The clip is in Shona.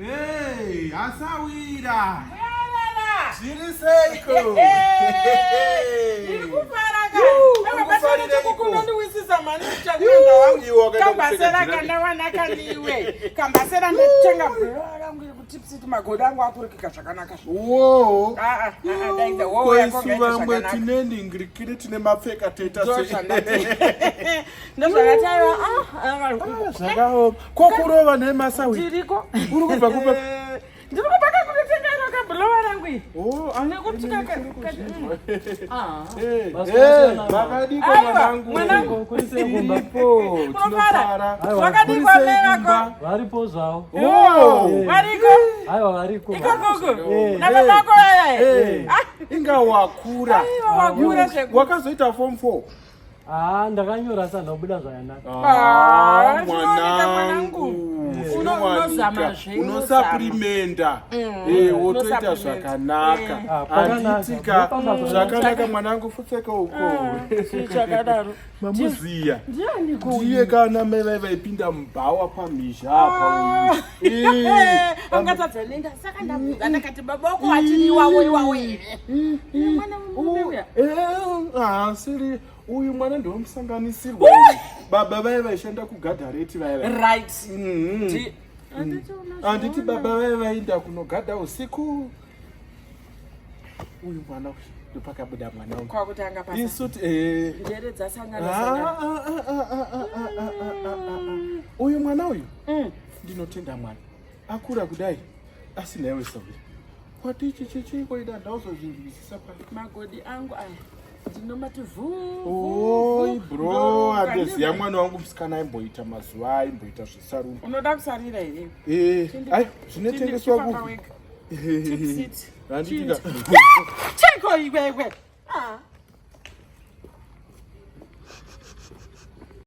Hey, asawira. Zviri seiko? Kambasera kana wanaka ndiwe. Kambasera ndatenga bhora ngiri kutipsiti magodo angu apurikika zvakanaka. Wo. Daida wo yako vamwe tine ndingirikire tine mapfeka toita ndozvakataiwa zvakaoma kokurova nemasawira ndiriko uri kubva kupa ndiri kubaka kunotengera kabhulova rangu iyi vakadiko mwanangu kuripo tinofara vakadikwa nevako varipo zvavo variko aiwa variko ikokoko nababako inga wakura wakazoita form 4 ndakanyora sana kubuda zvakanaka mwanangu unosaprimenda wotoita zvakanaka anditika zvakanaka mwanangu fupfeka uko chakadaro mamuziya ndiye kana mai vaipinda mubhawa pamhizha apa angatadzanenda saka ndabuda ndakati babako atiriwawo iwawo here mwana mubuya siri uyu mwana ndomusanganisirwa baba vai vaishanda kugadhareti right handiti baba vai vainda kunogadha usiku uyu mwana ndopakabuda mwana wangu kwakutanga pasa isuti njere dzasangana uyu mwana uyu ndinotenda mwana akura kudai asina iwe sauri kwati chichikoida ndauzozvinzwisisa pa magodi angu aya ndinomati bro andoziya mwana wangu musikana aimboita mazuva aimboita zvesarume unoda kusarira here ai zvinotengeswa kuku tipsit handitika cheko iwewe